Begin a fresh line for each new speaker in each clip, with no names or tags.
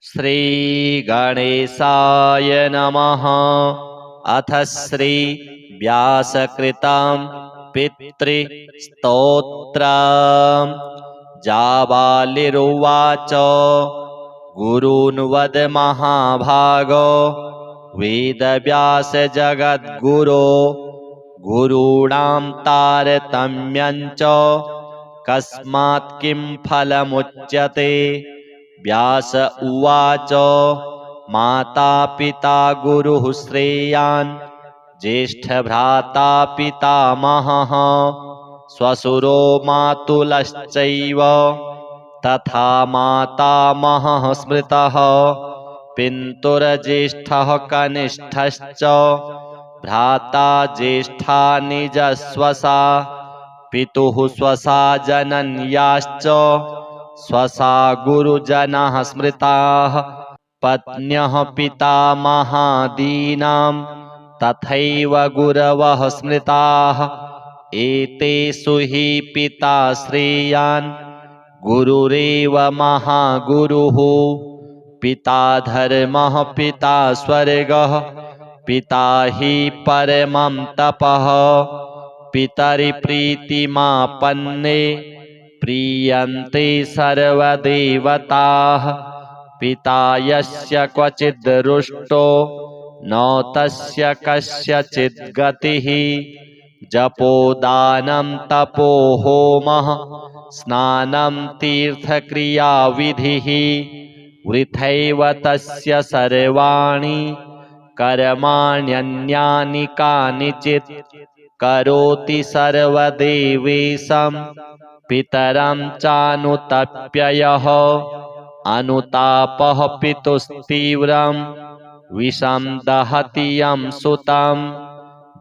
श्री गणेशाय नमः। अथ श्री व्यासकृतं पितृस्तोत्रम्। जाबालिरुवाच गुरून् वद महाभागो वेदव्यास जगद्गुरो गुरूणां तारतम्यं च कस्मात् किं फलमुच्यते। व्यास उवाच माता पिता गुरुः श्रेयान् ज्येष्ठभ्राता पितामहः श्वशुरो मातुलश्चैव तथा मातामहः स्मृतः पितुर्ज्येष्ठः कनिष्ठश्च भ्राता ज्येष्ठा निजस्वसा पितुः स्वसा जनन्याश्च स्वसा गुरुजनः स्मृताः पत्न्यः पितामहादीनां तथैव गुरवः स्मृताः एतेषु हि पिता श्रेयान् गुरुरेव महागुरुः पिता धर्मः पिता स्वर्गः पिता हि परमं तपः पितरिप्रीतिमापन्ने प्रीयन्ते सर्वदेवताः पिता यस्य क्वचिद् रुष्टो न तस्य कस्यचिद् गतिः जपोदानं तपो होमः स्नानं तीर्थक्रियाविधिः वृथैव तस्य सर्वाणि कर्माण्यन्यानि कानिचित् करोति सर्वदेवेशं पितरं चानुतप्ययः अनुतापः पितुस्तीव्रं विषं दहति यं सुतं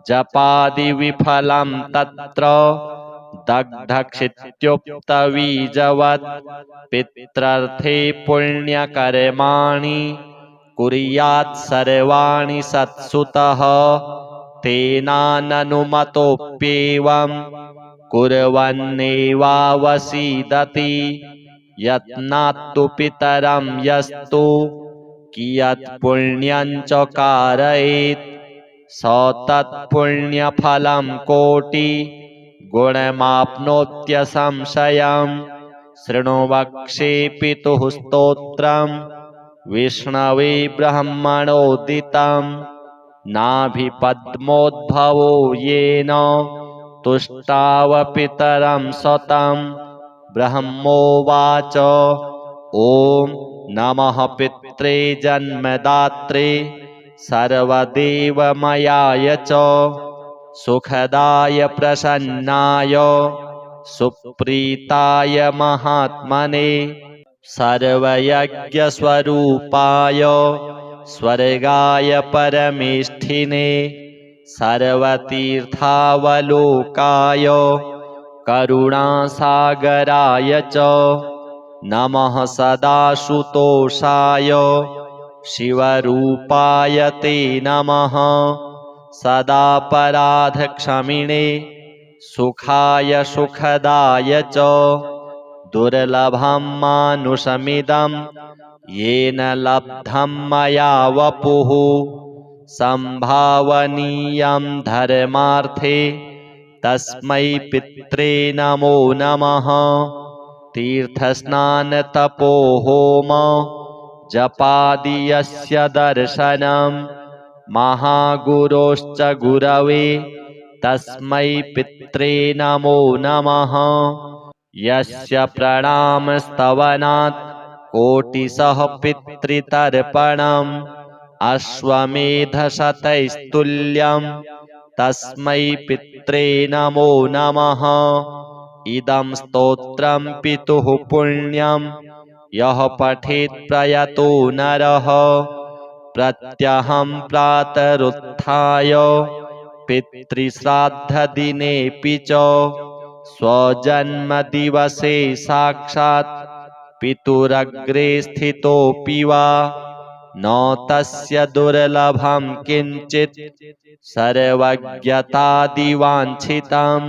जपादिविफलं तत्र दग्धक्षित्युक्तबीजवत् पित्रर्थे पुण्यकर्माणि कुर्यात् सर्वाणि सत्सुतः तेनाननुमतोऽप्येवं कुर्वन्नेवावसीदति यत्नात्तु पितरं यस्तु कियत् पुण्यं च कारयेत् स तत्पुण्यफलं कोटि गुणमाप्नोत्यसंशयम् शृणु वक्ष्ये पितुः स्तोत्रम् विष्णवे ब्रह्मणोदितं नाभिपद्मोद्भवो येन तुष्टाव पितरं सतं ब्रह्मोवाच ॐ नमः पित्रे जन्मदात्रे सर्वदेवमयाय च सुखदाय प्रसन्नाय सुप्रीताय महात्मने सर्वयज्ञस्वरूपाय स्वर्गाय परमेष्ठिने सर्वतीर्थावलोकाय करुणासागराय च नमः सदाशुतोषाय शिवरूपाय ते नमः सदापराधक्षमिणे सुखाय सुखदाय च दुर्लभं मानुषमिदं येन लब्धं मया वपुः संभावनीयं धर्मार्थे तस्मै पित्रे नमो नमः तीर्थस्नानतपोहोम जपादि यस्य दर्शनं महागुरोश्च गुरवे तस्मै पित्रे नमो नमः यस्य प्रणामस्तवनात् कोटिशः पितृतर्पणम् अश्वमेधशतैस्तुल्यं तस्मै पित्रे नमो नमः इदं स्तोत्रं पितुः पुण्यं यः पठेत् प्रयतो नरः प्रत्यहं प्रातरुत्थाय पितृश्राद्धदिनेऽपि च स्वजन्मदिवसे साक्षात् पितुरग्रे स्थितोऽपि वा न तस्य दुर्लभं किञ्चित् सर्वज्ञतादिवाञ्छितं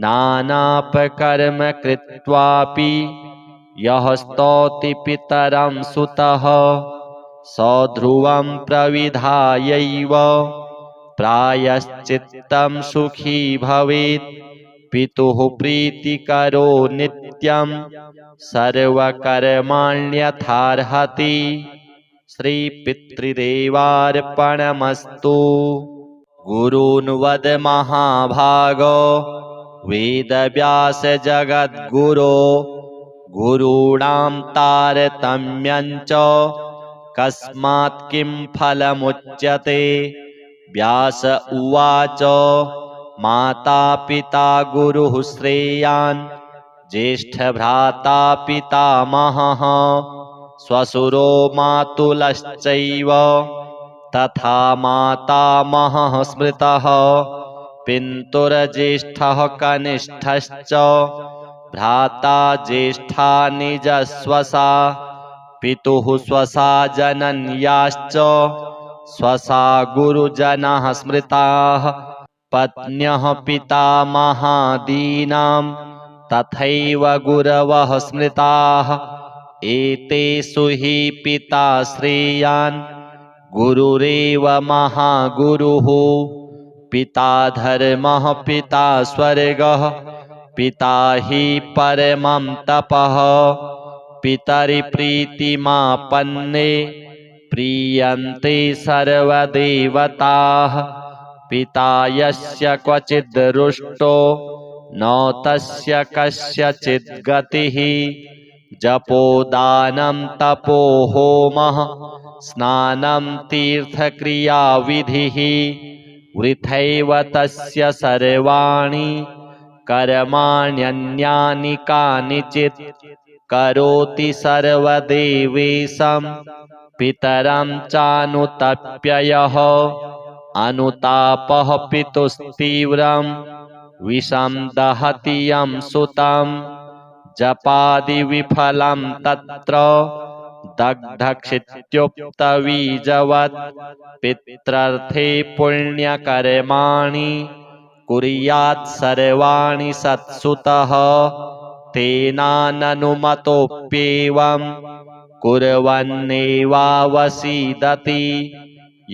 नानापकर्म कृत्वापि यः स्तौति पितरं सुतः स ध्रुवं प्रविधायैव प्रायश्चित्तं सुखी भवेत् पितुः प्रीतिकरो नित्यं सर्वकर्माण्यथार्हति श्रीपितृदेवार्पणमस्तु। गुरून् वद महाभागो वेदव्यास जगद्गुरो गुरूणां तारतम्यं च कस्मात् किं फलमुच्यते। व्यास उवाच माता पिता गुरुः श्रेयान् ज्येष्ठभ्राता पितामहः श्वशुरो मातुलश्चैव तथा मातामहः स्मृतः पितुर्ज्येष्ठः कनिष्ठश्च भ्राता ज्येष्ठा निजस्वसा पितुः स्वसा जनन्याश्च स्वसा गुरुजनः स्मृताः पत्न्यः पितामहादीनां तथैव गुरवः स्मृताः एतेषु हि पिता श्रेयान् गुरुरेव महागुरुः पिता धर्मः पिता स्वर्गः पिता हि परमं तपः पितरिप्रीतिमापन्ने प्रीयन्ते सर्वदेवताः पिता यस्य क्वचिद् रुष्टो न तस्य कस्यचिद् गतिः जपोदानं तपो होमः स्नानं तीर्थक्रियाविधिः वृथैव तस्य सर्वाणि कर्माण्यन्यानि कानिचित् करोति सर्वदेवेशं पितरं चानुतप्ययः अनुतापः पितुस्तीव्रं विषं दहति यं सुतं जपादिविफलं तत्र दग्धक्षित्युक्तबीजवत् पित्रर्थे पुण्यकर्माणि कुर्यात् सर्वाणि सत्सुतः तेनाननुमतोऽप्येवं कुर्वन्नेवावसीदति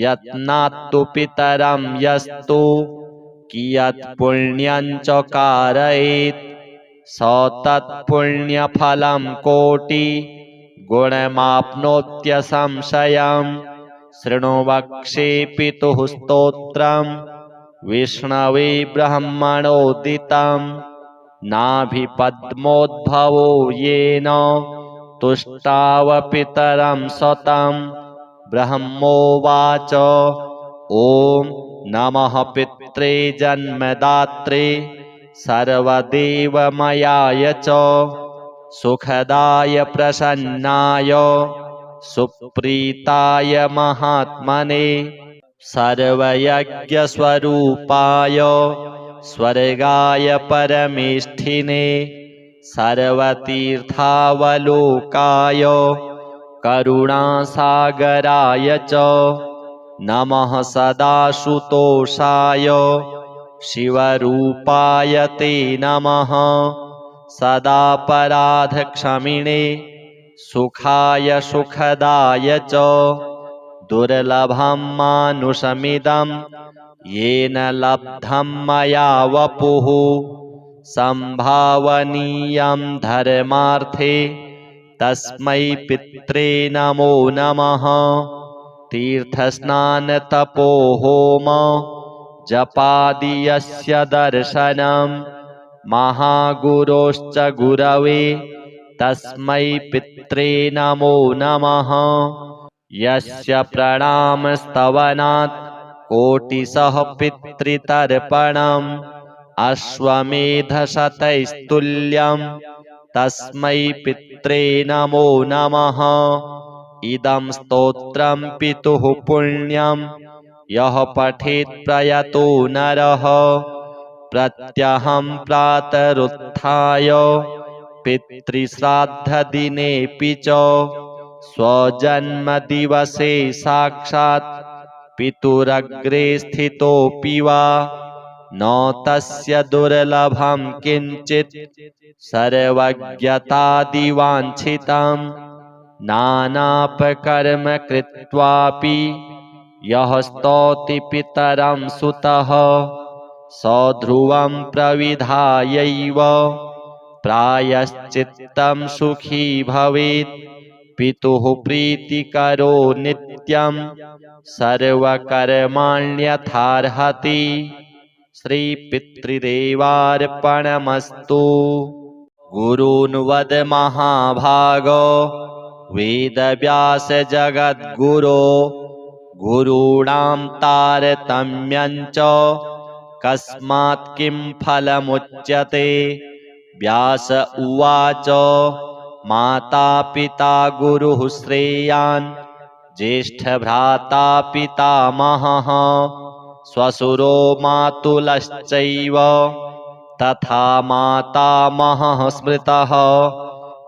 यत्नात्तु पितरं यस्तु कियत् पुण्यं च कारयेत् स तत्पुण्यफलं कोटि गुणमाप्नोत्यसंशयम् शृणु वक्ष्ये पितुः स्तोत्रम् विष्णवे ब्रह्मणोदितं नाभिपद्मोद्भवो येन तुष्टावपितरं सतं ब्रह्मोवाच ॐ नमः पित्रे जन्मदात्रे सर्वदेवमयाय च सुखदाय प्रसन्नाय सुप्रीताय महात्मने सर्वयज्ञस्वरूपाय स्वर्गाय परमेष्ठिने सर्वतीर्थावलोकाय करुणासागराय च नमः सदाशुतोषाय शिवरूपाय ते नमः सदापराधक्षमिणे सुखाय सुखदाय च दुर्लभं मानुषमिदं येन लब्धं मया वपुः संभावनीयं धर्मार्थे तस्मै पित्रे नमो नमः तीर्थस्नानतपोहोम जपादि यस्य दर्शनं महागुरोश्च गुरवे तस्मै पित्रे नमो नमः यस्य प्रणामस्तवनात् कोटिशः पितृतर्पणम् अश्वमेधशतैस्तुल्यं तस्मै पित्रे नमो नमः इदं स्तोत्रं पितुः पुण्यं यः पठेत् प्रयतो नरः प्रत्यहं प्रातरुत्थाय पितृश्राद्धदिनेऽपि च स्वजन्मदिवसे साक्षात् पितुरग्रे स्थितोऽपि वा न तस्य दुर्लभं किञ्चित् सर्वज्ञतादिवाञ्छितं नानापकर्म कृत्वापि यः स्तौति पितरं सुतः स ध्रुवं प्रविधायैव प्रायश्चित्तं सुखी भवेत्। पितुः प्रीतिकरो नित्यं सर्वकर्माण्यथार्हति। श्रीपितृदेवार्पणमस्तु। गुरून् वद महाभागो वेदव्यास जगद्गुरो गुरूणां तारतम्यं च कस्मात् किं फलमुच्यते। व्यास उवाच माता पिता गुरुः श्रेयान् ज्येष्ठभ्राता पितामहः श्वशुरो मातुलश्चैव तथा मातामहः स्मृतः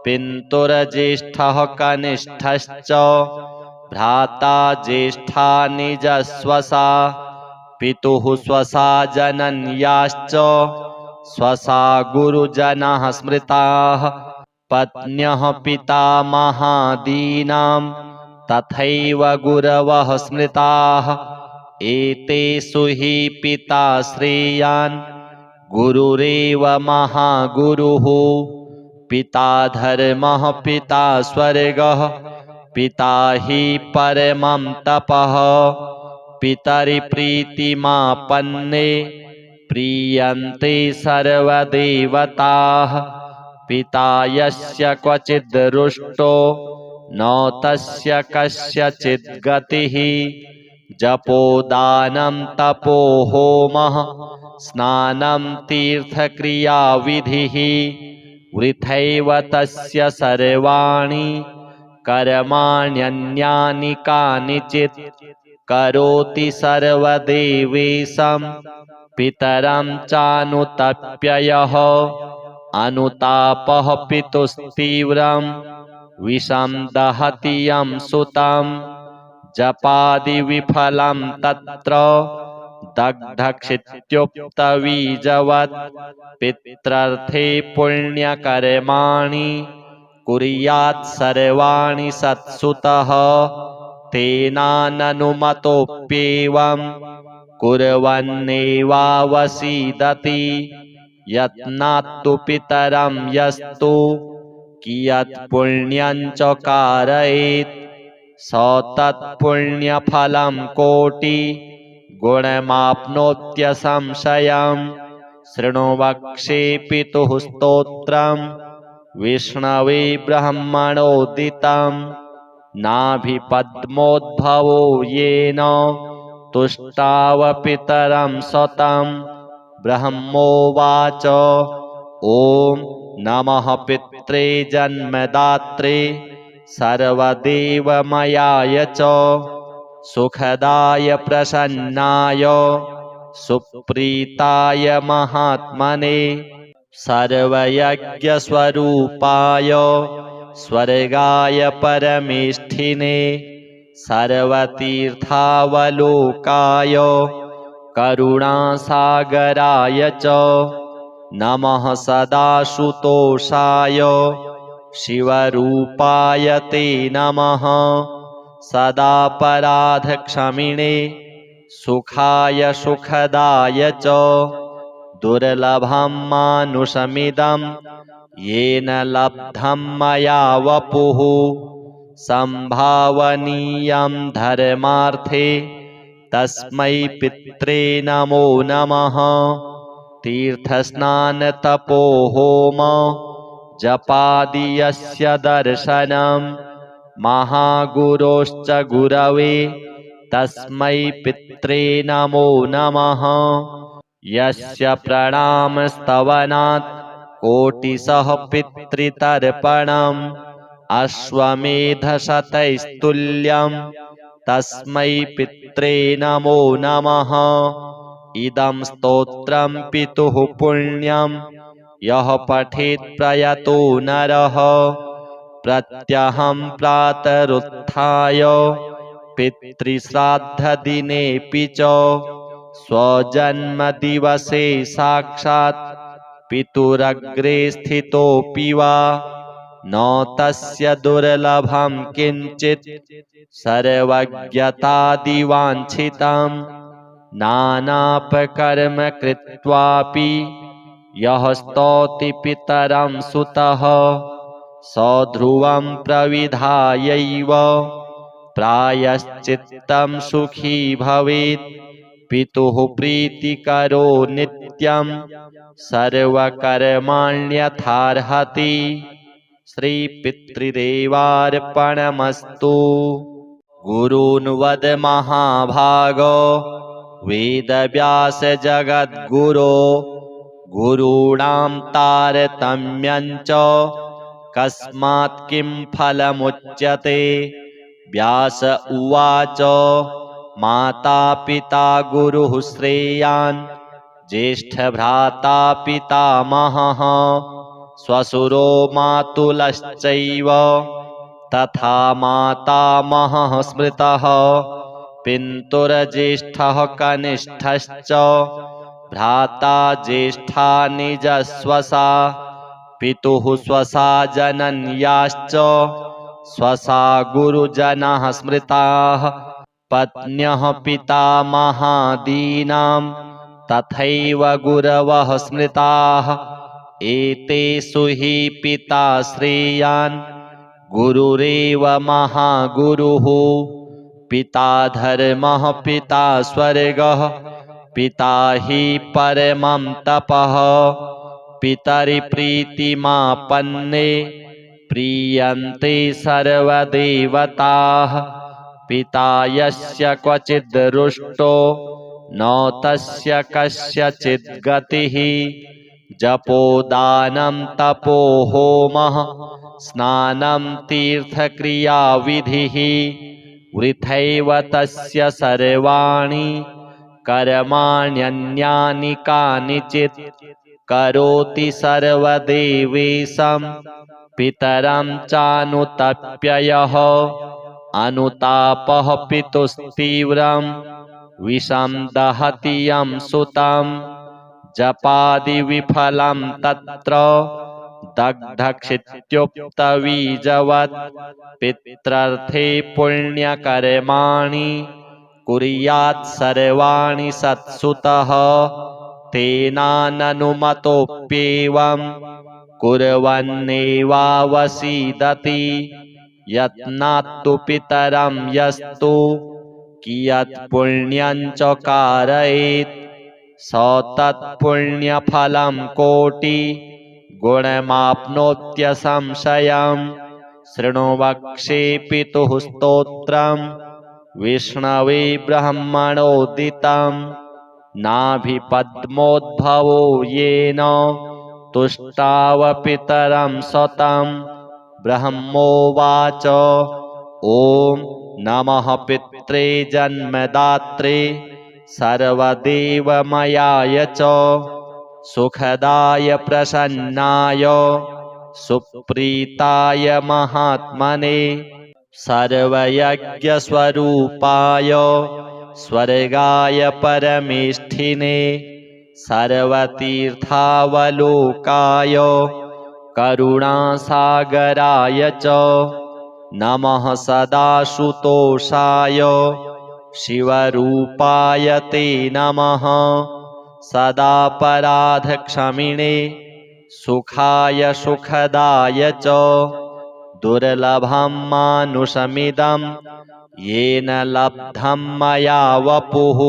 पितुर्ज्येष्ठः कनिष्ठश्च भ्राता ज्येष्ठा निजस्वसा पितुः स्वसा जनन्याश्च स्वसा गुरुजनाः स्मृताः पत्न्यः पितामहादीनां तथैव गुरवः स्मृताः एतेषु हि पिता श्रेयान् गुरुरेव महागुरुः पिता धर्मः पिता स्वर्गः पिता हि परमं तपः पितरिप्रीतिमापन्ने प्रीयन्ते सर्वदेवताः पिता यस्य क्वचिद् रुष्टो न तस्य कस्यचिद् गतिः जपोदानं तपो होमः स्नानं तीर्थक्रियाविधिः वृथैव तस्य सर्वाणि कर्माण्यन्यानि कानिचित् करोति सर्वदेवेशं पितरं चानुतप्ययः अनुतापः पितुस्तीव्रं विषं दहति यं सुतं जपादिविफलं तत्र दग्धक्षित्युक्तबीजवत् पित्रर्थे पुण्यकर्माणि कुर्यात् सर्वाणि सत्सुतः तेनाननुमतोऽप्येवं कुर्वन्नेवावसीदति यत्नात्तु पितरं यस्तु कियत् पुण्यं च कारयेत् स तत्पुण्यफलं कोटि गुणमाप्नोत्यसंशयम् शृणु वक्ष्ये पितुः स्तोत्रम् विष्णवे ब्रह्मणोदितं नाभिपद्मोद्भवो येन तुष्टाव पितरं सतं ब्रह्मोवाच ॐ नमः पित्रे जन्मदात्रे सर्वदेवमयाय च सुखदाय प्रसन्नाय सुप्रीताय महात्मने सर्वयज्ञस्वरूपाय स्वर्गाय परमेष्ठिने सर्वतीर्थावलोकाय करुणासागराय च नमः सदाशुतोषाय शिवरूपाय ते नमः सदापराधक्षमिणे सुखाय सुखदाय च दुर्लभं मानुषमिदं येन लब्धं मया वपुः संभावनीयं धर्मार्थे तस्मै पित्रे नमो नमः तीर्थस्नानतपोहोम जपादि यस्य दर्शनं महागुरोश्च गुरवे तस्मै पित्रे नमो नमः यस्य प्रणामस्तवनात् कोटिशः पितृतर्पणम् अश्वमेधशतैस्तुल्यं तस्मै पित्रे नमो नमः इदं स्तोत्रं पितुः पुण्यं यः पठेत् प्रयतो नरः प्रत्यहं प्रातरुत्थाय पितृश्राद्धदिनेऽपि च स्वजन्मदिवसे साक्षात् पितुरग्रे स्थितोऽपि वा न तस्य दुर्लभं किञ्चित् सर्वज्ञतादिवाञ्छितम् नानापकर्म कृत्वापि यः स्तौति पितरं सुतः स ध्रुवं प्रविधायैव प्रायश्चित्तं सुखी भवेत्। पितुः प्रीतिकरो नित्यं सर्वकर्माण्यथार्हति। श्रीपितृदेवार्पणमस्तु। गुरून् वद महाभागो वेदव्यास जगद्गुरो गुरूणां तारतम्यं च कस्मात् किं फलमुच्यते। व्यास उवाच माता पिता गुरुः श्रेयान् ज्येष्ठभ्राता पितामहः श्वशुरो मातुलश्चैव तथा मातामहः स्मृतः पितुर्ज्येष्ठः कनिष्ठश्च भ्राता ज्येष्ठा निजस्वसा पितुः स्वसा जनन्याश्च स्वसा गुरुजनाः स्मृताः पत्न्यः पितामहादीनां तथैव गुरवः स्मृताः एतेषु हि पिता श्रेयान् गुरुरेव महागुरुः पिता धर्मः पिता स्वर्गः पिता हि परमं तपः पितरिप्रीतिमापन्ने प्रीयन्ते सर्वदेवताः पिता यस्य क्वचिद् रुष्टो न तस्य कस्यचिद् गतिः जपोदानं तपो होमः स्नानं तीर्थक्रियाविधिः वृथैव तस्य सर्वाणि कर्माण्यन्यानि कानिचित् करोति सर्वदेवेशं पितरं चानुतप्ययः अनुतापः पितुस्तीव्रं विषं दहति यं सुतं जपादिविफलं तत्र दग्धक्षित्युक्तबीजवत् पित्रर्थे पुण्यकर्माणि कुर्यात् सर्वाणि सत्सुतः तेनाननुमतोऽप्येवं कुर्वन्नेवावसीदति यत्नात्तु पितरं यस्तु कियत् पुण्यं च कारयेत् स तत्पुण्यफलं कोटि गुणमाप्नोत्यसंशयम् शृणु वक्ष्ये पितुः स्तोत्रम् विष्णवे ब्रह्मणोदितं नाभिपद्मोद्भवो येन तुष्टाव पितरं सतं ब्रह्मोवाच ॐ नमः पित्रे जन्मदात्रे सर्वदेवमयाय च सुखदाय प्रसन्नाय सुप्रीताय महात्मने सर्वयज्ञस्वरूपाय स्वर्गाय परमेष्ठिने सर्वतीर्थावलोकाय करुणासागराय च नमः सदाशुतोषाय शिवरूपाय ते नमः सदापराधक्षमिणे सुखाय सुखदाय च दुर्लभं मानुषमिदं येन लब्धं मया वपुः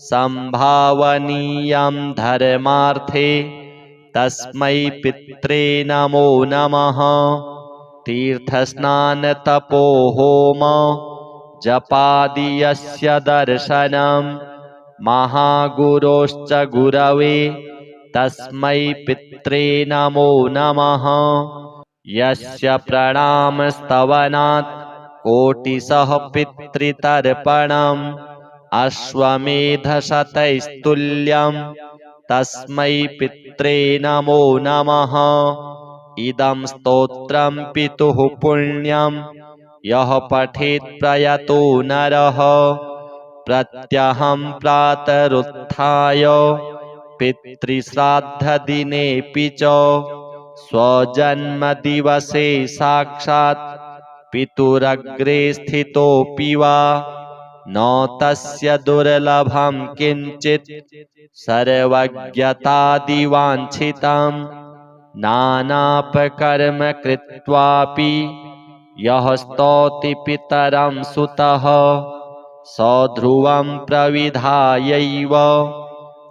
संभावनीयं धर्मार्थे तस्मै पित्रे नमो नमः तीर्थस्नानतपोहोम जपादि यस्य दर्शनं महागुरोश्च गुरवे तस्मै पित्रे नमो नमः यस्य प्रणामस्तवनात् कोटिशः पितृतर्पणम् अश्वमेधशतैस्तुल्यं तस्मै पित्रे नमो नमः इदं स्तोत्रं पितुः पुण्यं यः पठेत् प्रयतो नरः प्रत्यहं प्रातरुत्थाय पितृश्राद्धदिनेऽपि च स्वजन्मदिवसे साक्षात् पितुरग्रे स्थितोऽपि वा न तस्य दुर्लभं किञ्चित् सर्वज्ञतादिवाञ्छितं नानापकर्म कृत्वापि यः स्तौति पितरं सुतः स ध्रुवं प्रविधायैव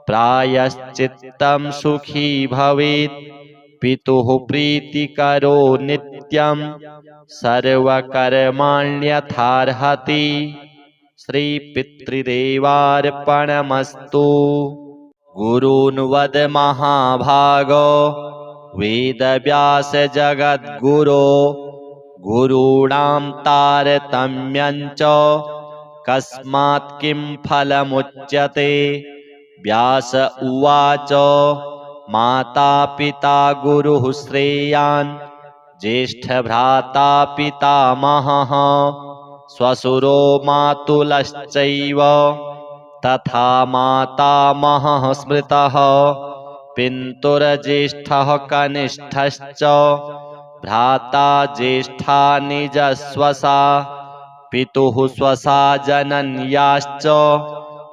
प्रायश्चित्तं सुखी भवेत्। पितुः प्रीतिकरो नित्यं सर्वकर्माण्यथार्हति। श्रीपितृदेवार्पणमस्तु। गुरून् वद महाभागो वेदव्यास जगद्गुरो गुरूणां तारतम्यं च कस्मात् किं फलमुच्यते। व्यास उवाच माता पिता गुरुः श्रेयान् ज्येष्ठभ्राता पितामहः श्वशुरो मातुलश्चैव तथा मातामहः स्मृतः पितुर्ज्येष्ठः कनिष्ठश्च भ्राता ज्येष्ठा निजस्वसा पितुः स्वसा जनन्याश्च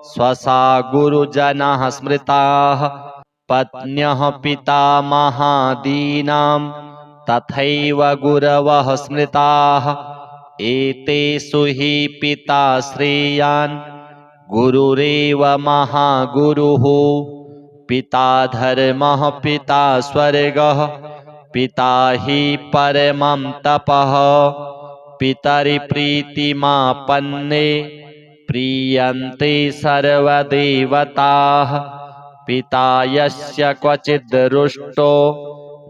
स्वसा गुरुजनाः स्मृताः पत्न्यः पितामहादीनां तथैव गुरवः स्मृताः एतेषु हि पिता श्रेयान् गुरुरेव महागुरुः पिता धर्मः पिता स्वर्गः पिता हि परमं तपः पितरिप्रीतिमापन्ने प्रीयन्ते सर्वदेवताः पिता यस्य क्वचिद् रुष्टो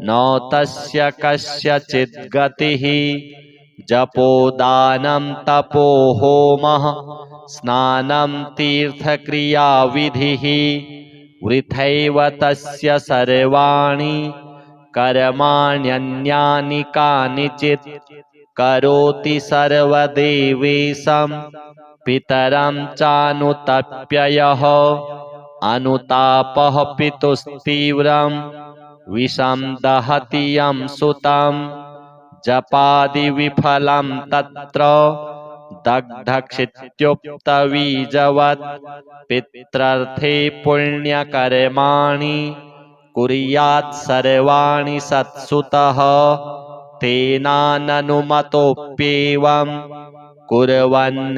न तस्य कस्यचिद् गतिः जपोदानं तपो होमः स्नानं तीर्थक्रियाविधिः वृथैव तस्य सर्वाणि कर्माण्यन्यानि कानिचित् करोति सर्वदेवेशं पितरं चानुतप्ययः अनुतापः पितुस्तीव्रं विषं दहति यं सुतं जपादिविफलं तत्र दग्धक्षित्युक्तबीजवत् पित्रर्थे पुण्यकर्माणि कुर्यात् सर्वाणि सत्सुतः तेनाननुमतोऽप्येवं कुर्वन्नेवावसीदति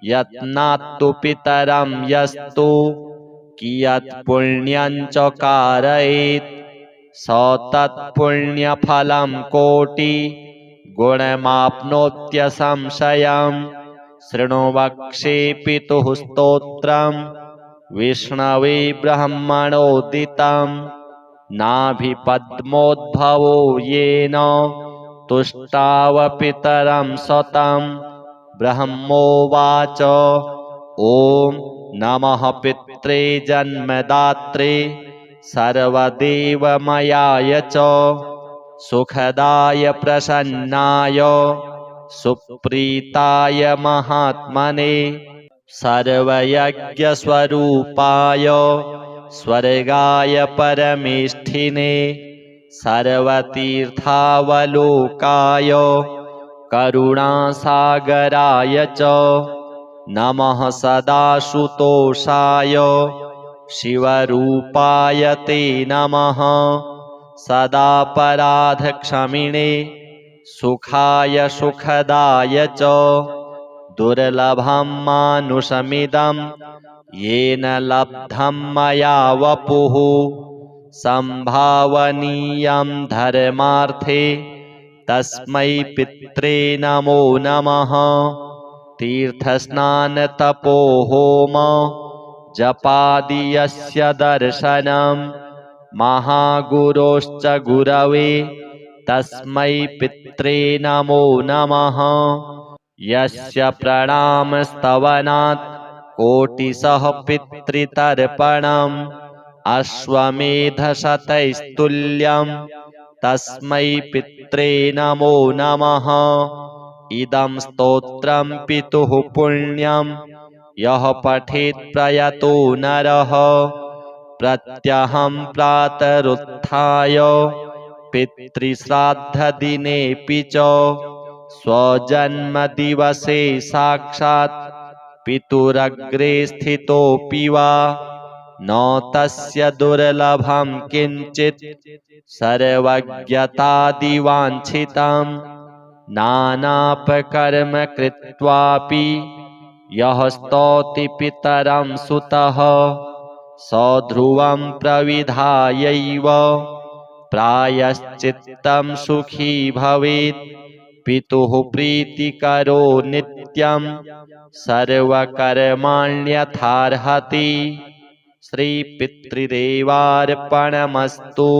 यत्नात्तु पितरं यस्तु कियत् पुण्यं च कारयेत् स तत्पुण्यफलं कोटि गुणमाप्नोत्यसंशयम् शृणु वक्ष्ये पितुः स्तोत्रम् विष्णवे ब्रह्मणोदितं नाभिपद्मोद्भवो येन तुष्टावपितरं सतं ब्रह्मोवाच ॐ नमः पित्रे जन्मदात्रे सर्वदेवमयाय च सुखदाय प्रसन्नाय सुप्रीताय महात्मने सर्वयज्ञस्वरूपाय स्वर्गाय परमेष्ठिने सर्वतीर्थावलोकाय करुणासागराय च नमः सदाशुतोषाय शिवरूपाय ते नमः सदापराधक्षमिणे सुखाय सुखदाय च दुर्लभं मानुषमिदं येन लब्धं मया वपुः संभावनीयं धर्मार्थे तस्मै पित्रे नमो नमः तीर्थस्नानतपोहोम जपादि यस्य दर्शनं महागुरोश्च गुरवे तस्मै पित्रे नमो नमः यस्य प्रणामस्तवनात् कोटिशः पितृतर्पणम् अश्वमेधशतैस्तुल्यं तस्मै पित्रे नमो नमः इदं स्तोत्रं पितुः पुण्यं यः पठेत् प्रयतो नरः प्रत्यहं प्रातरुत्थाय पितृश्राद्धदिनेऽपि च स्वजन्मदिवसे साक्षात् पितुरग्रे स्थितोऽपि वा न तस्य दुर्लभं किञ्चित् सर्वज्ञतादिवाञ्छितं नानापकर्म कृत्वापि यः स्तौति पितरं सुतः स ध्रुवं प्रविधायैव प्रायश्चित्तं सुखी भवेत् पितुः प्रीतिकरो नित्यं सर्वकर्माण्यथार्हति। श्रीपितृदेवार्पणमस्तु।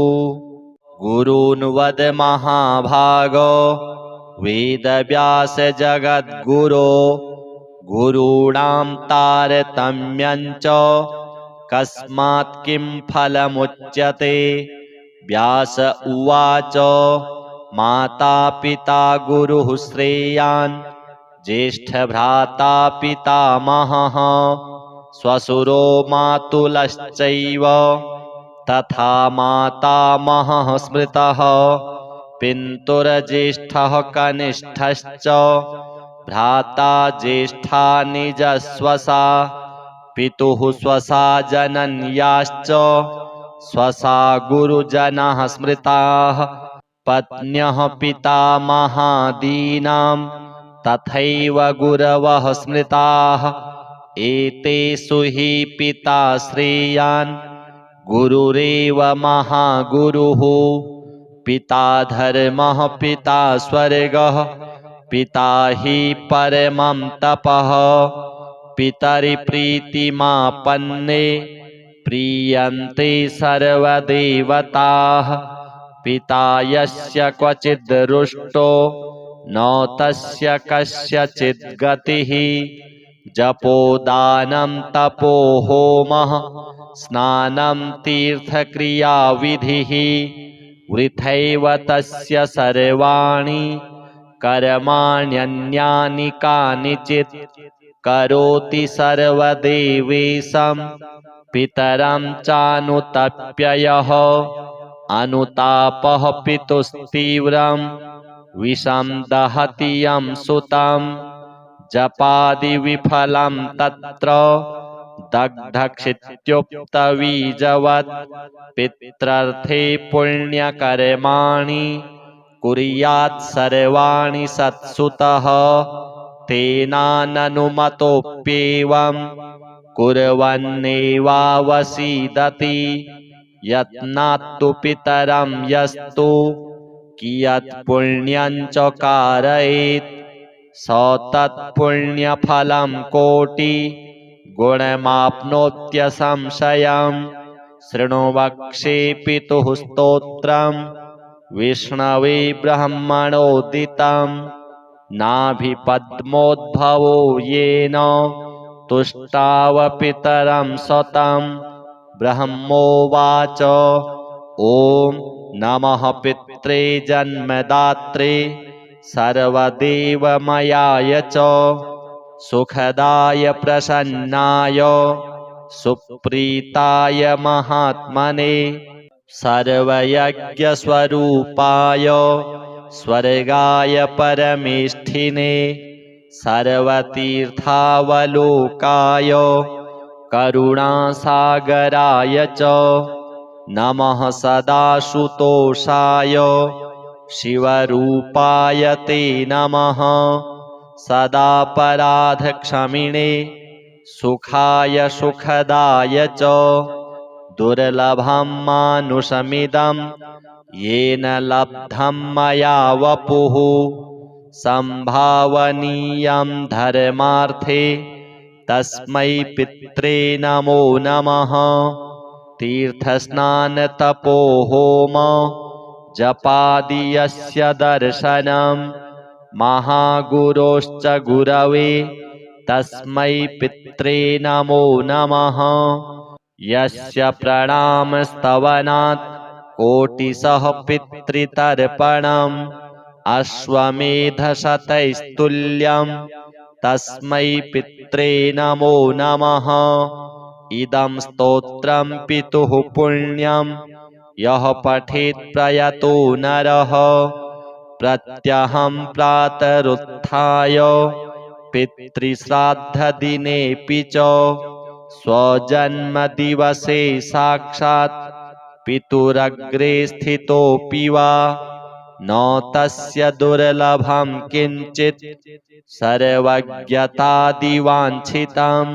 गुरून् वद महाभागो वेदव्यास जगद्गुरो गुरूणां तारतम्यं च कस्मात् किं फलमुच्यते। व्यास उवाच माता पिता गुरुः श्रेयान् ज्येष्ठभ्राता पितामहः श्वशुरो मातुलश्चैव तथा मातामहः स्मृतः पितुर्ज्येष्ठः कनिष्ठश्च भ्राता ज्येष्ठा निजश्वसा पितुः स्वसा जनन्याश्च स्वसा गुरुजनाः स्मृताः पत्न्यः पितामहादीनां तथैव गुरवः स्मृताः एतेषु हि पिता श्रेयान् गुरुरेव महागुरुः पिता धर्मः पिता स्वर्गः पिता हि परमं तपः पितरिप्रीतिमापन्ने प्रीयन्ते सर्वदेवताः पिता यस्य क्वचिद् रुष्टो न तस्य कस्यचिद् गतिः जपोदानं तपो होमः स्नानं तीर्थक्रियाविधिः वृथैव तस्य सर्वाणि कर्माण्यन्यानि कानिचित् करोति सर्वदेवेशं पितरं चानुतप्ययः अनुतापः पितुस्तीव्रं विषं दहति यं सुतं जपादिविफलं तत्र दग्धक्षित्युक्तबीजवत् पित्रर्थे पुण्यकर्माणि कुर्यात् सर्वाणि सत्सुतः तेनाननुमतोऽप्येवं कुर्वन्नेवावसीदति यत्नात्तु पितरं यस्तु कियत् पुण्यं च कारयेत् स तत्पुण्यफलं कोटि गुणमाप्नोत्यसंशयम् शृणु वक्ष्ये पितुः स्तोत्रम् विष्णवे ब्रह्मणोदितं नाभिपद्मोद्भवो येन तुष्टावपितरं सतं ब्रह्मोवाच ॐ नमः पित्रे जन्मदात्रे सर्वदेवमयाय च सुखदाय प्रसन्नाय सुप्रीताय महात्मने सर्वयज्ञस्वरूपाय स्वर्गाय परमेष्ठिने सर्वतीर्थावलोकाय करुणासागराय च नमः सदाशुतोषाय शिवरूपाय ते नमः सदापराधक्षमिणे सुखाय सुखदाय च दुर्लभं मानुषमिदं येन लब्धं मया वपुः संभावनीयं धर्मार्थे तस्मै पित्रे नमो नमः तीर्थस्नानतपोहोम जपादि यस्य दर्शनं महागुरोश्च गुरवे तस्मै पित्रे नमो नमः यस्य प्रणामस्तवनात् कोटिशः पितृतर्पणम् अश्वमेधशतैस्तुल्यं तस्मै पित्रे नमो नमः। इदं स्तोत्रं पितुः पुण्यं यः पठेत् प्रयतो नरः। प्रत्यहं प्रातरुत्थाय पितृश्राद्धदिनेऽपि च स्वजन्मदिवसे साक्षात् पितुरग्रे स्थितोऽपि वा न तस्य दुर्लभं किञ्चित् सर्वज्ञतादिवाञ्छितं।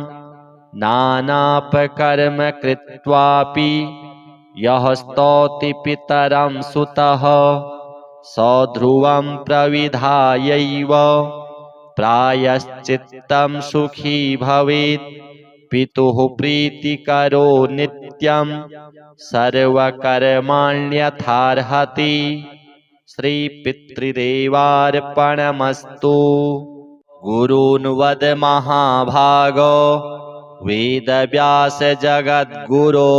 नानापकर्म कृत्वापि यः स्तौति पितरं सुतः स ध्रुवं प्रविधायैव प्रायश्चित्तं सुखी भवेत्। पितुः प्रीतिकरो नित्यं सर्वकर्माण्यथार्हति। श्रीपितृदेवार्पणमस्तु। गुरून् वद महाभागो वेदव्यास जगद्गुरो।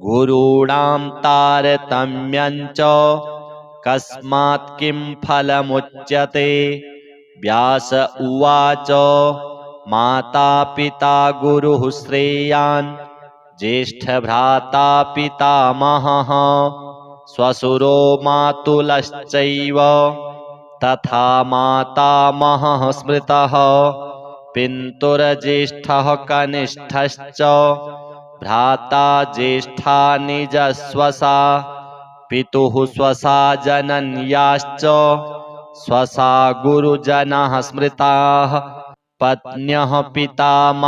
गुरूणां तारतम्यं च कस्मात् किं फलमुच्यते। व्यास उवाच माता पिता गुरुः श्रेयान् ज्येष्ठभ्राता पितामहः श्वशुरो मातुलश्चैव तथा मातामहः स्मृतः। पितुर्ज्येष्ठः कनिष्ठश्च भ्राता ज्येष्ठा निजश्वसा। पितुः स्वसा जनन्याश्च स्वसा गुरुजनाः स्मृताः। पत्न्यः पितामहादीनां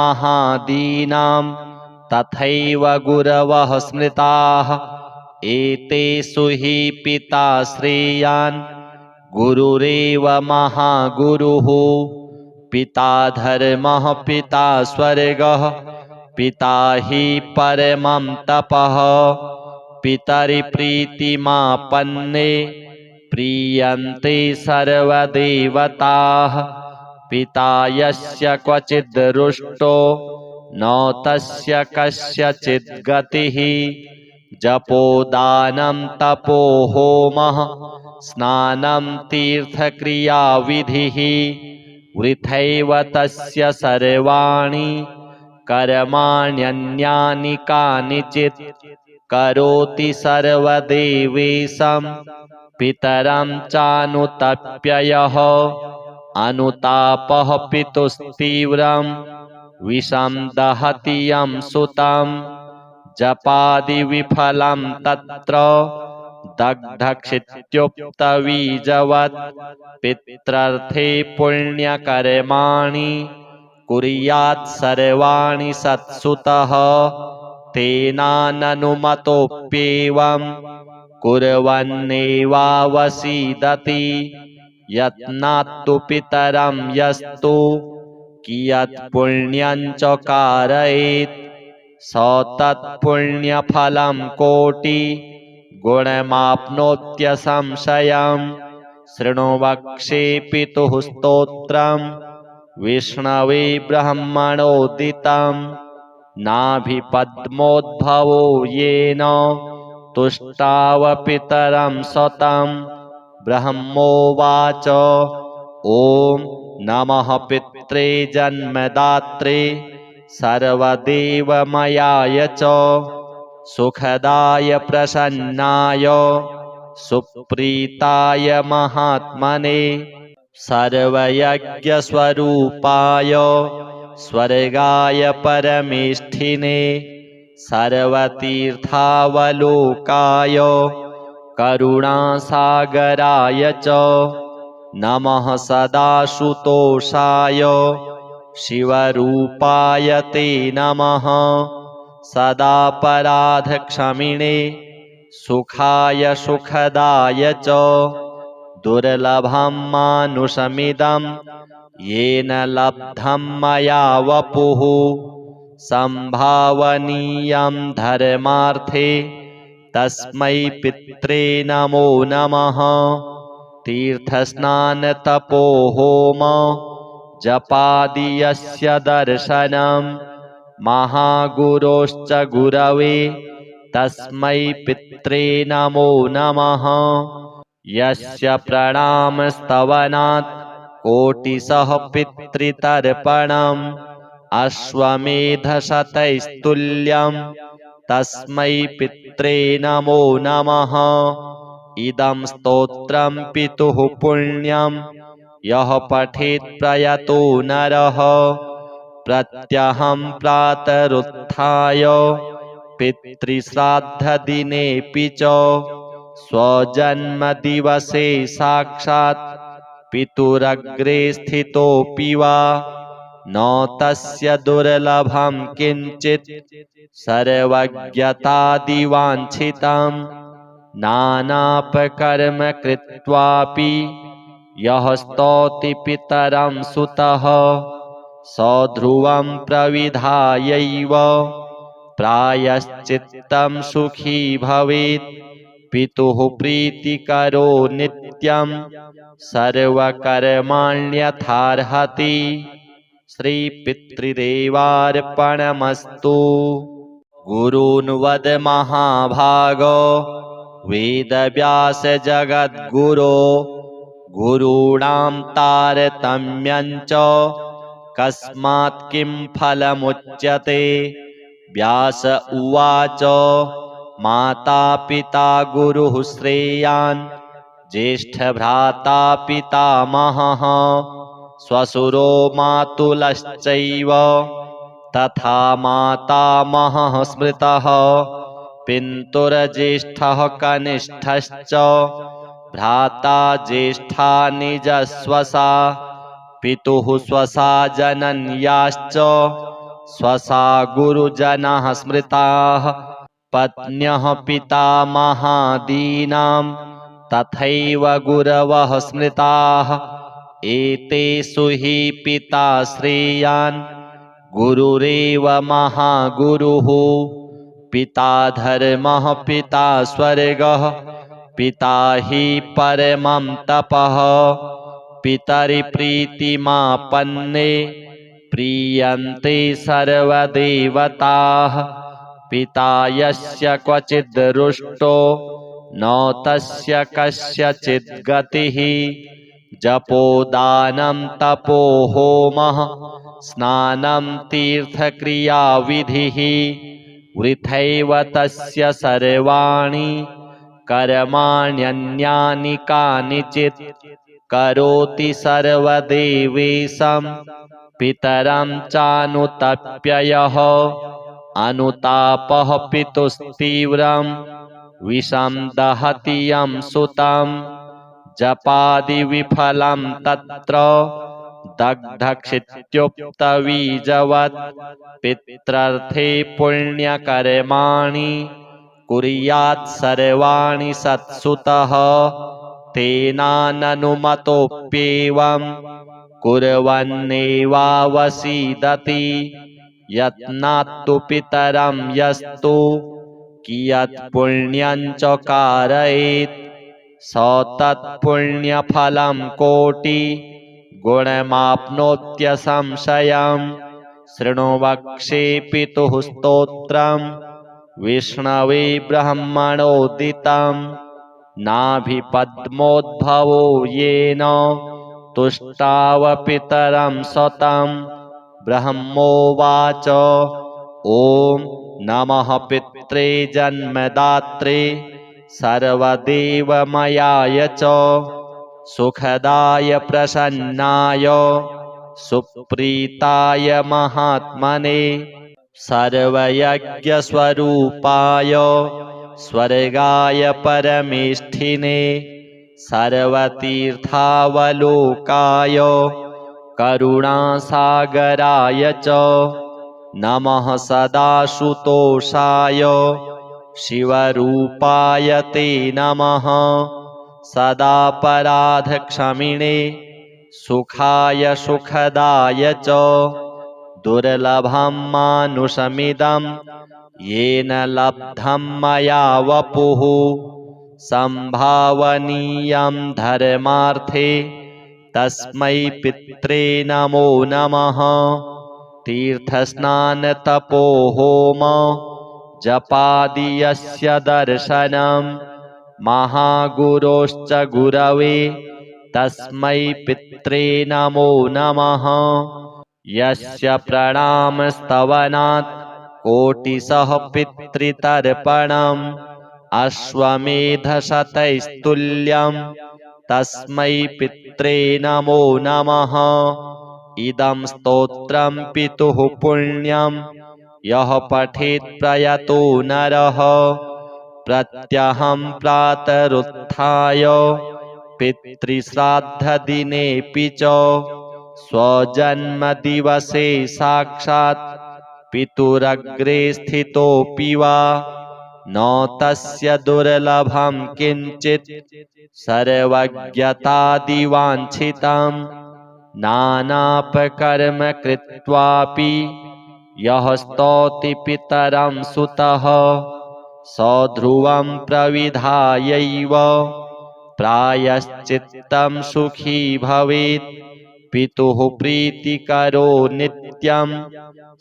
तथैव गुरवः स्मृताः। एतेषु हि पिता श्रेयान् गुरुरेव महागुरुः। पिता धर्मः पिता स्वर्गः पिता हि परमं तपः। पितरिप्रीतिमापन्ने प्रीयन्ते सर्वदेवताः। पिता यस्य क्वचिद् रुष्टो न तस्य कस्यचिद् गतिः। जपोदानं तपो होमः स्नानं तीर्थक्रियाविधिः। वृथैव तस्य सर्वाणि कर्माण्यन्यानि कानिचित्। करोति सर्वदेवेशं पितरं चानुतप्ययः। अनुतापः पितुस्तीव्रं विषं दहति यं सुतं। जपादिविफलं तत्र दग्धक्षित्युक्तबीजवत्। पित्रर्थे पुण्यकर्माणि कुर्यात् सर्वाणि सत्सुतः। तेनाननुमतोऽप्येवं कुर्वन्नेवावसीदति। यत्नात्तु पितरं यस्तु कियत् पुण्यं च कारयेत् स तत्पुण्यफलं कोटि गुणमाप्नोत्यसंशयम्। शृणु वक्ष्ये पितुः स्तोत्रं विष्णवे ब्रह्मणोदितं। नाभिपद्मोद्भवो येन तुष्टाव पितरं सतं। ब्रह्मोवाच ॐ नमः पित्रे जन्मदात्रे सर्वदेवमयाय च सुखदाय प्रसन्नाय सुप्रीताय महात्मने सर्वयज्ञस्वरूपाय स्वर्गाय परमेष्ठिने सर्वतीर्थावलोकाय करुणासागराय च नमः सदाशुतोषाय शिवरूपाय ते नमः सदापराधक्षमिणे सुखाय सुखदाय च दुर्लभं मानुषमिदं येन लब्धं मया वपुः संभावनीयं धर्मार्थे तस्मै पित्रे नमो नमः। तीर्थस्नानतपोहोम जपादि यस्य दर्शनं महागुरोश्च गुरवे तस्मै पित्रे नमो नमः। यस्य प्रणामस्तवनात् कोटिशः पितृतर्पणम् अश्वमेधशतैस्तुल्यम् तस्मै पित्रे नमो नमः। इदं स्तोत्रं पितुः पुण्यं यः पठेत् प्रयतो नरः प्रत्यहं प्रातरुत्थाय पितृश्राद्धदिनेऽपि च स्वजन्मदिवसे साक्षात् पितुरग्रे स्थितोऽपि वा न तस्य दुर्लभं किञ्चित् सर्वज्ञतादिवाञ्छितं नानापकर्म कृत्वापि यः स्तौति पितरं सुतः स ध्रुवं प्रविधायैव प्रायश्चित्तं सुखी भवेत्। पितुः प्रीतिकरो नित्यं सर्वकर्माण्यथार्हति। श्रीपितृदेवार्पणमस्तु। गुरून् वद महाभागो वेदव्यास जगद्गुरो गुरूणां तारतम्यं च कस्मात् किं फलमुच्यते। व्यास उवाच माता पिता गुरुः श्रेयान् ज्येष्ठभ्राता पितामहः श्वशुरो मातुलश्चैव तथा मातामहः स्मृतः पितुर्ज्येष्ठः कनिष्ठश्च भ्राता ज्येष्ठा निजस्वसा पितुः स्वसा जनन्याश्च स्वसा गुरुजनाः स्मृताः पत्न्यः पितामहादीनां तथैव गुरवः स्मृताः एतेषु हि पिता श्रेयान् गुरुरेव महागुरुः। पिता धर्मः पिता स्वर्गः पिता हि परमं तपः पितरिप्रीतिमापन्ने प्रीयन्ते सर्वदेवताः। पिता यस्य क्वचिद् रुष्टो न तस्य कस्यचिद् गतिः जपोदानं तपो होमः स्नानं तीर्थक्रियाविधिः वृथैव तस्य सर्वाणि कर्माण्यन्यानि कानिचित् करोति सर्वदेवेशं पितरं चानुतप्ययः अनुतापः पितुस्तीव्रं विषं दहति यं सुतं जपादिविफलं तत्र दग्धक्षित्युक्तबीजवत् पित्रर्थे पुण्यकर्माणि कुर्यात् सर्वाणि सत्सुतः तेनाननुमतोऽप्येवं कुर्वन्नेवावसीदति यत्नात्तु पितरं यस्तु कियत् पुण्यं च कारयेत् स तत्पुण्यफलं कोटि गुणमाप्नोत्यसंशयम्। शृणु वक्ष्ये पितुः स्तोत्रम् विष्णवे ब्रह्मणोदितं नाभिपद्मोद्भवो येन तुष्टाव पितरं सतं। ब्रह्मोवाच ॐ नमः पित्रे जन्मदात्रे सर्वदेवमयाय च सुखदाय प्रसन्नाय सुप्रीताय महात्मने सर्वयज्ञस्वरूपाय स्वर्गाय परमेष्ठिने सर्वतीर्थावलोकाय करुणासागराय च नमः सदाशुतोषाय शिवरूपाय ते नमः सदापराधक्षमिणे सुखाय सुखदाय च दुर्लभं मानुषमिदं येन लब्धं मया वपुः संभावनीयं धर्मार्थे तस्मै पित्रे नमो नमः। तीर्थस्नानतपोहोम जपादि यस्य दर्शनं महागुरोश्च गुरवे तस्मै पित्रे नमो नमः। यस्य प्रणामस्तवनात् कोटिशः पितृतर्पणम् अश्वमेधशतैस्तुल्यं तस्मै पित्रे नमो नमः। इदं स्तोत्रं पितुः पुण्यं यः पठेत् प्रयतो नरः प्रत्यहं प्रातरुत्थाय पितृश्राद्धदिनेऽपि च स्वजन्मदिवसे साक्षात् पितुरग्रे स्थितोऽपि वा न तस्य दुर्लभं किञ्चित् सर्वज्ञतादिवाञ्छितं नानापकर्म कृत्वापि यः स्तौति पितरं सुतः स ध्रुवं प्रविधायैव प्रायश्चित्तं सुखी भवेत्। पितुः प्रीतिकरो नित्यं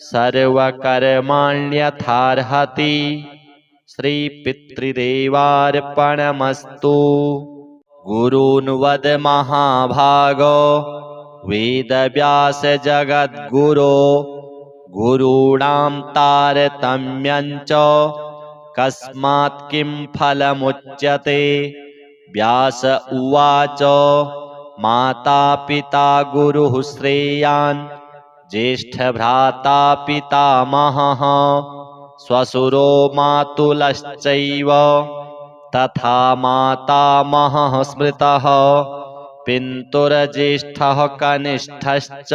सर्वकर्माण्यथार्हति। श्रीपितृदेवार्पणमस्तु। गुरून् वद महाभागो वेदव्यास जगद्गुरो गुरूणां तारतम्यं च कस्मात् किं फलमुच्यते। व्यास उवाच माता पिता गुरुः श्रेयान् ज्येष्ठभ्राता पितामहः श्वशुरो मातुलश्चैव तथा मातामहः स्मृतः। पितुर्ज्येष्ठः कनिष्ठश्च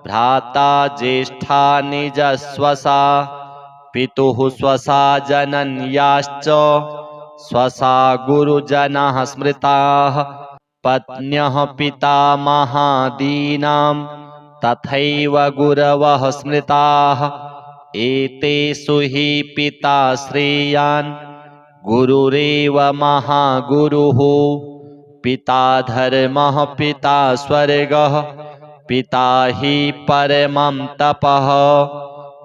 भ्राता ज्येष्ठा निजस्वसा पितुः स्वसा जनन्याश्च स्वसा गुरुजनाः स्मृताः। पत्न्यः पितामहादीनां तथैव गुरवः स्मृताः। एतेषु हि पिता श्रेयान् गुरुरेव महागुरुः। पिता धर्मः पिता स्वर्गः पिता हि परमं तपः।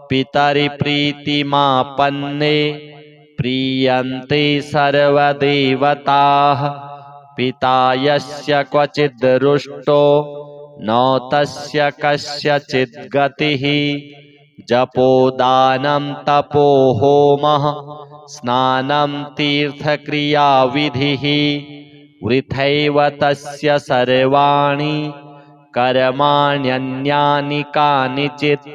पितरिप्रीतिमापन्ने प्रीयन्ते सर्वदेवताः। पिता यस्य क्वचिद् रुष्टो न तस्य कस्यचिद् गतिः। जपोदानं तपो होमः स्नानं तीर्थक्रियाविधिः वृथैव तस्य सर्वाणि कर्माण्यन्यानि कानिचित्।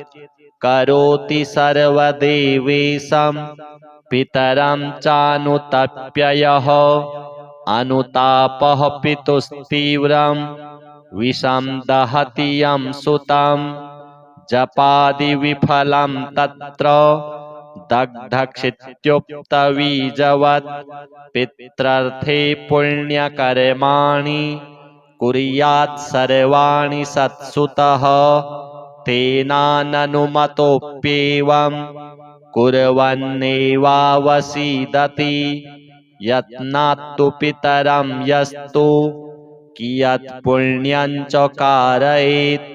करोति सर्वदेवेशं पितरं चानुतप्ययः। अनुतापः पितुस्तीव्रं विषं दहति यं सुतं। जपादिविफलं तत्र दग्धक्षित्युक्तबीजवत्। पित्रर्थे पुण्यकर्माणि कुर्यात् सर्वाणि सत्सुतः। तेनाननुमतोऽप्येवं कुर्वन्नेवावसीदति। यत्नात्तु पितरं यस्तु कियत् पुण्यं च कारयेत्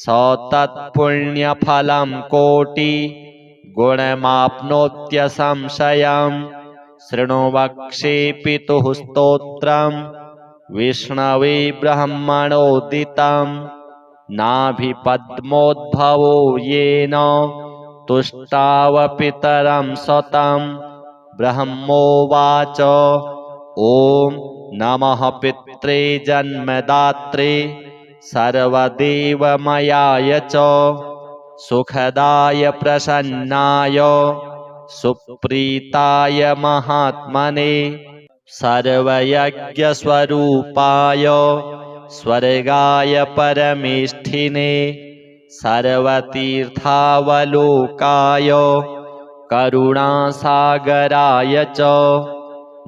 स तत्पुण्यफलं कोटि गुणमाप्नोत्यसंशयम्। शृणु वक्ष्ये पितुः स्तोत्रं विष्णवे ब्रह्मणोदितं। नाभिपद्मोद्भवो येन तुष्टाव पितरं सतं। ब्रह्मोवाच ॐ नमः पित्रे जन्मदात्रे सर्वदेवमयाय च सुखदाय प्रसन्नाय सुप्रीताय महात्मने सर्वयज्ञस्वरूपाय स्वर्गाय परमेष्ठिने सर्वतीर्थावलोकाय करुणासागराय च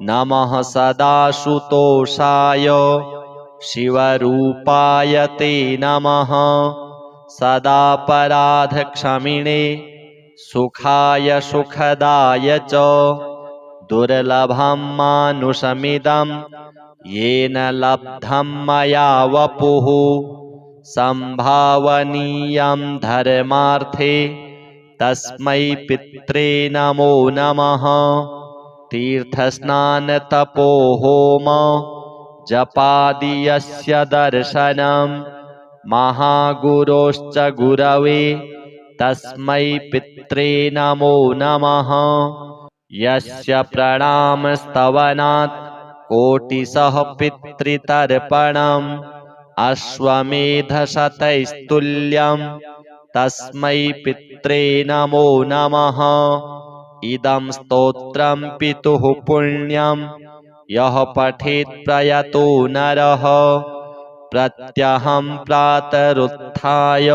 नमः सदाशुतोषाय शिवरूपाय ते नमः सदापराधक्षमिणे सुखाय सुखदाय च दुर्लभं मानुषमिदं येन लब्धं मया वपुः संभावनीयं धर्मार्थे तस्मै पित्रे नमो नमः तीर्थस्नानतपो होम जपादि यस्य दर्शनम् महागुरोश्च गुरवे तस्मै पित्रे नमो नमः। यस्य प्रणामस्तवनात् कोटिशः पितृतर्पणम् अश्वमेधशतैस्तुल्यम् तस्मै पित्रे नमो नमः। इदं स्तोत्रं पितुः पुण्यं यः पठेत् प्रयतो नरः प्रत्यहं प्रातरुत्थाय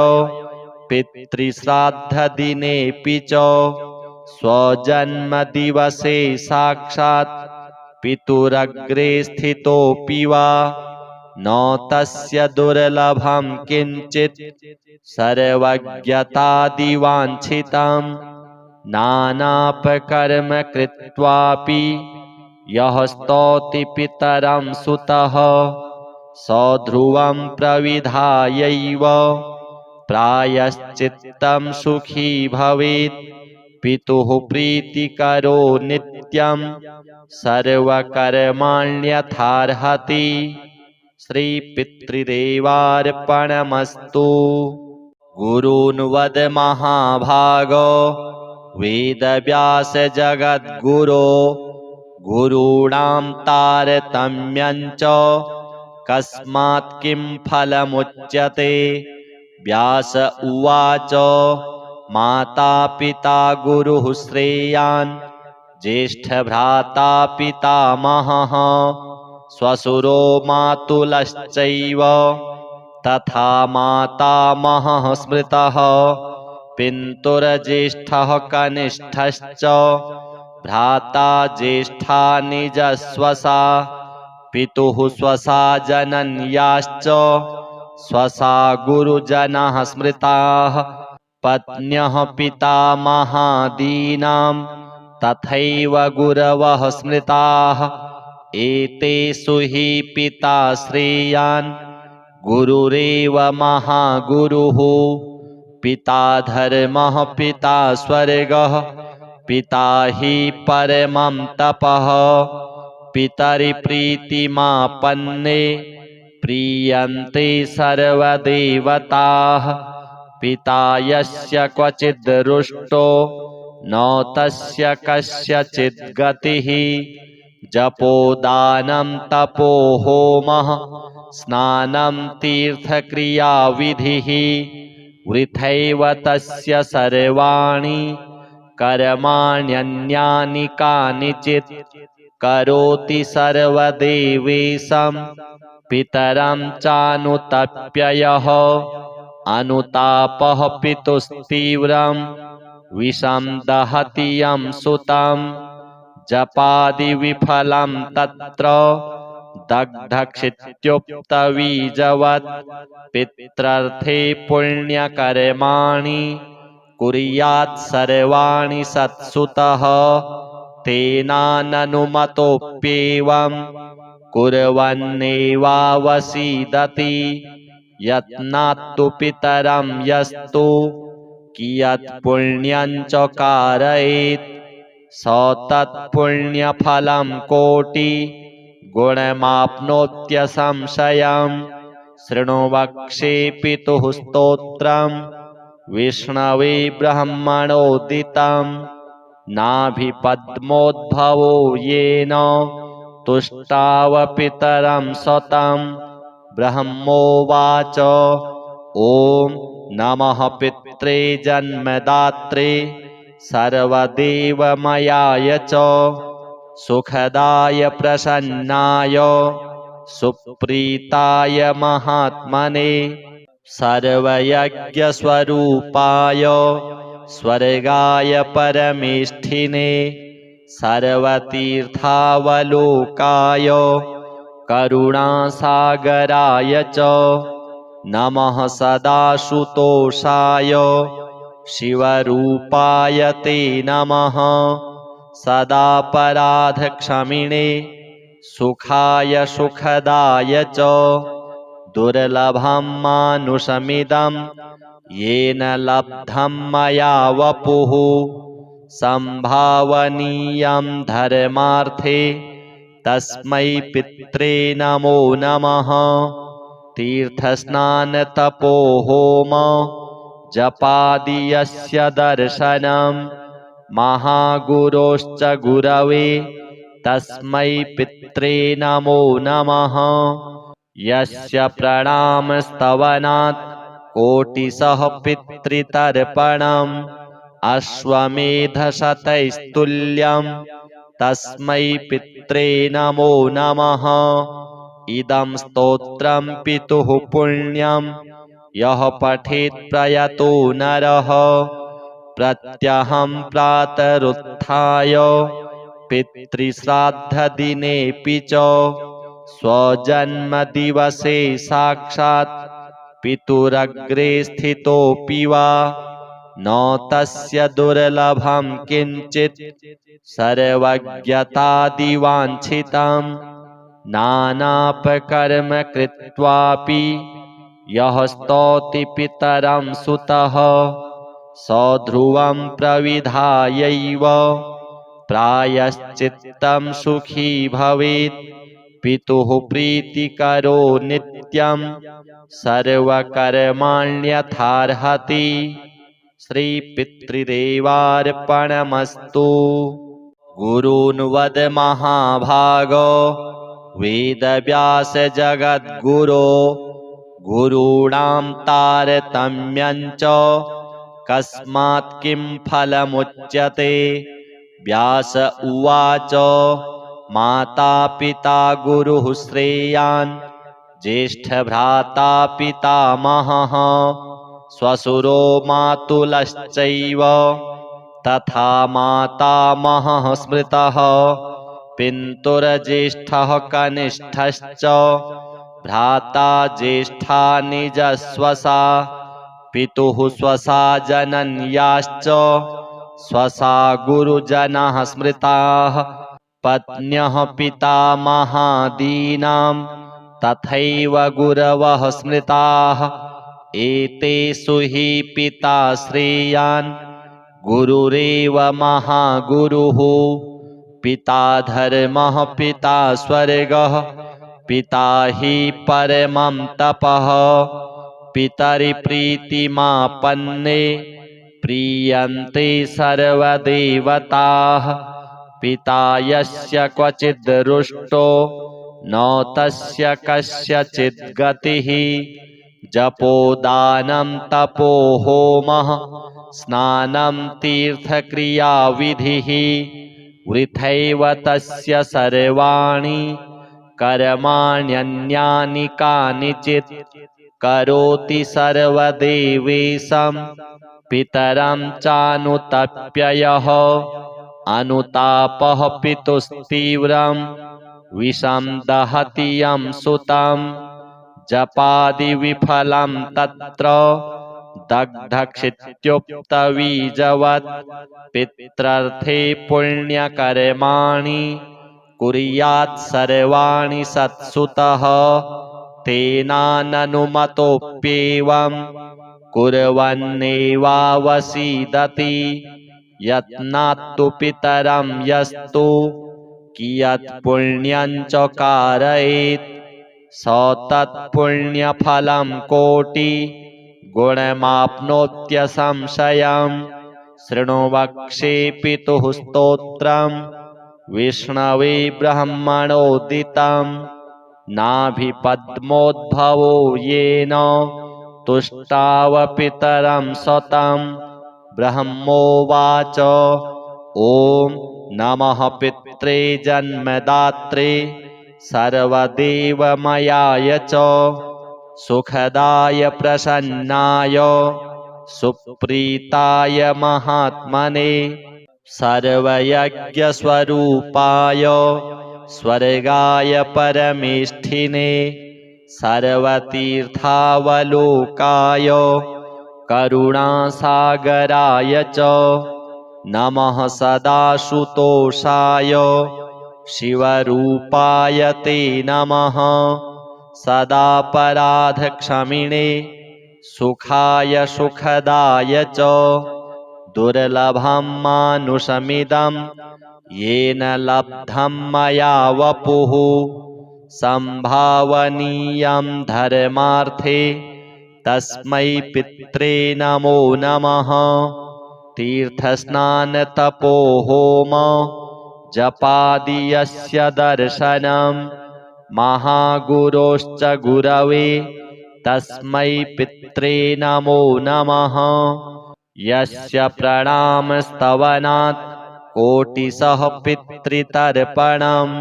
पितृश्राद्धदिनेऽपि च स्वजन्मदिवसे साक्षात् पितुरग्रे स्थितोऽपि वा न तस्य दुर्लभं किञ्चित् सर्वज्ञतादिवाञ्छितम् नानापकर्म कृत्वापि यः स्तौति पितरं सुतः स ध्रुवं प्रविधायैव प्रायश्चित्तं सुखी भवेत्। पितुः प्रीतिकरो नित्यं सर्वकर्माण्यथार्हति। श्रीपितृदेवार्पणमस्तु। गुरून् वद महाभागो वेदव्यास जगद्गुरो गुरूणां तारतम्यं च कस्मात् किं फलमुच्यते। व्यास उवाच माता पिता गुरुः श्रेयान् ज्येष्ठभ्राता पितामहः श्वशुरो मातुलश्चैव तथा मातामहः स्मृतः पितुर्ज्येष्ठः कनिष्ठश्च भ्राता ज्येष्ठा निजस्वसा पितुः स्वसा जनन्याश्च स्वसा गुरुजनाः स्मृताः पत्न्यः पितामहादीनां तथैव गुरवः स्मृताः एतेषु हि पिता श्रेयान् गुरुरेव महागुरुः। पिता धर्मः पिता स्वर्गः पिता हि परमं तपः पितरिप्रीतिमापन्ने प्रीयन्ते सर्वदेवताः। पिता यस्य क्वचिद् रुष्टो न तस्य कस्यचिद् गतिः जपोदानं तपो होमः स्नानं तीर्थक्रियाविधिः वृथैव तस्य सर्वाणि कर्माण्यन्यानि कानिचित् करोति सर्वदेवेशं पितरं चानुतप्ययः अनुतापः पितुस्तीव्रं विषं दहति यं सुतं जपादिविफलं तत्र दग्धक्षित्युक्तबीजवत् पित्रर्थे पुण्यकर्माणि कुर्यात् सर्वाणि सत्सुतः तेनाननुमतोऽप्येवं कुर्वन्नेवावसीदति यत्नात्तु पितरं यस्तु कियत् पुण्यं च कारयेत् स तत्पुण्यफलं कोटि गुणमाप्नोत्यसंशयम्। शृणु वक्ष्ये पितुः स्तोत्रम् विष्णवे ब्रह्मणोदितं नाभिपद्मोद्भवो येन तुष्टावपितरं सतं। ब्रह्मोवाच ॐ नमः पित्रे जन्मदात्रे सर्वदेवमयाय च सुखदाय प्रसन्नाय सुप्रीताय महात्मने सर्वयज्ञस्वरूपाय स्वर्गाय परमेष्ठिने सर्वतीर्थावलोकाय करुणासागराय च नमः सदाशुतोषाय शिवरूपाय ते नमः सदापराधक्षमिणे सुखाय सुखदाय च दुर्लभं मानुषमिदं येन लब्धं मया वपुः संभावनीयं धर्मार्थे तस्मै पित्रे नमो नमः। तीर्थस्नानतपो होम जपादि यस्य दर्शनं महागुरोश्च गुरवे तस्मै पित्रे नमो नमः। यस्य प्रणामस्तवनात् कोटिशः पितृतर्पणम् अश्वमेधशतैस्तुल्यं तस्मै पित्रे नमो नमः। इदं स्तोत्रं पितुः पुण्यं यः पठेत् प्रयतो नरः प्रत्यहं प्रातरुत्थाय पितृश्राद्धदिनेऽपि च स्वजन्मदिवसे साक्षात् पितुरग्रे स्थितोऽपि वा न तस्य दुर्लभं किञ्चित् सर्वज्ञतादिवाञ्छितं नानापकर्म कृत्वापि यः स्तौति पितरं सुतः स ध्रुवं प्रविधायैव प्रायश्चित्तं सुखी भवेत्। पितुः प्रीतिकरो नित्यं सर्वकर्माण्यथार्हति। श्रीपितृदेवार्पणमस्तु। गुरून् वद महाभागो वेदव्यास जगद्गुरो गुरूणां तारतम्यं च कस्मात् किं फलमुच्यते। व्यास उवाच माता पिता गुरुः श्रेयान् ज्येष्ठभ्राता पितामहः श्वशुरो मातुलश्चैव तथा मातामहः स्मृतः। पितुर्ज्येष्ठः कनिष्ठश्च भ्राता ज्येष्ठा निजश्वसा पितुः स्वसा जनन्याश्च स्वसा गुरुजनाः स्मृताः। पत्न्यः पितामहादीनां तथैव गुरवः स्मृताः। एतेषु हि पिता श्रेयान् गुरुरेव महागुरुः। पिता धर्मः पिता स्वर्गः पिता हि परमं तपः। पितरिप्रीतिमापन्ने प्रीयन्ते सर्वदेवताः। पिता यस्य क्वचिद् रुष्टो न तस्य कस्यचिद् गतिः। जपोदानं तपो होमः स्नानं तीर्थक्रियाविधिः वृथैव तस्य सर्वाणि कर्माण्यन्यानि कानिचित्। करोति सर्वदेवेशं पितरं चानुतप्ययः। अनुतापः पितुस्तीव्रं विषं दहति यं सुतं। जपादिविफलं तत्र दग्धक्षित्युक्तबीजवत्। पित्रर्थे पुण्यकर्माणि कुर्यात् सर्वाणि सत्सुतः। तेनाननुमतोऽप्येवं कुर्वन्नेवावसीदति। यत्नात्तु पितरं यस्तु कियत् पुण्यं च कारयेत् स तत्पुण्यफलं कोटि गुणमाप्नोत्यसंशयम्। शृणु वक्ष्ये पितुः स्तोत्रं विष्णवे ब्रह्मणोदितं। नाभिपद्मोद्भवो येन तुष्टाव पितरं सतं। ब्रह्मोवाच ॐ नमः पित्रे जन्मदात्रे सर्वदेवमयाय च सुखदाय प्रसन्नाय सुप्रीताय महात्मने सर्वयज्ञस्वरूपाय स्वर्गाय परमेष्ठिने सर्वतीर्थावलोकाय करुणासागराय च नमः सदाशुतोषाय शिवरूपाय ते नमः सदापराधक्षमिणे सुखाय सुखदाय च दुर्लभं मानुषमिदं येन लब्धं मया वपुः संभावनीयं धर्मार्थे तस्मै पित्रे नमो नमः। तीर्थस्नानतपो होम जपादि यस्य दर्शनं महागुरोश्च गुरवे तस्मै पित्रे नमो नमः। यस्य प्रणामस्तवनात् कोटिशः पितृतर्पणम्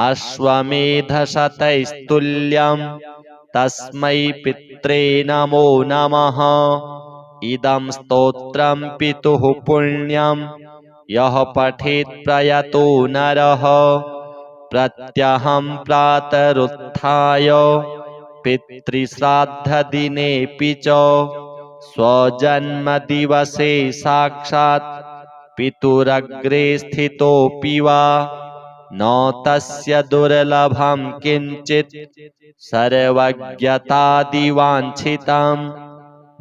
अश्वमेधशतैस्तुल्यं तस्मै पित्रे नमो नमः। इदं स्तोत्रं पितुः पुण्यं यः पठेत् प्रयतो नरः प्रत्यहं प्रातरुत्थाय पितृश्राद्धदिनेऽपि च स्वजन्मदिवसे साक्षात् पितुरग्रे स्थितोऽपि वा न तस्य दुर्लभं किञ्चित् सर्वज्ञतादिवाञ्छितं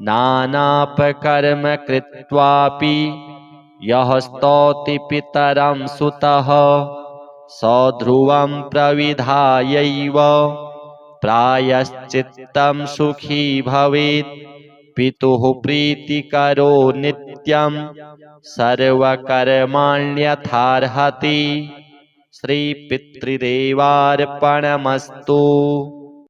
नानापकर्म कृत्वापि यः स्तौति पितरं सुतः स ध्रुवं प्रविधायैव प्रायश्चित्तं सुखी भवेत्। पितुः प्रीतिकरो नित्यं सर्वकर्माण्यथार्हति। श्रीपितृदेवार्पणमस्तु।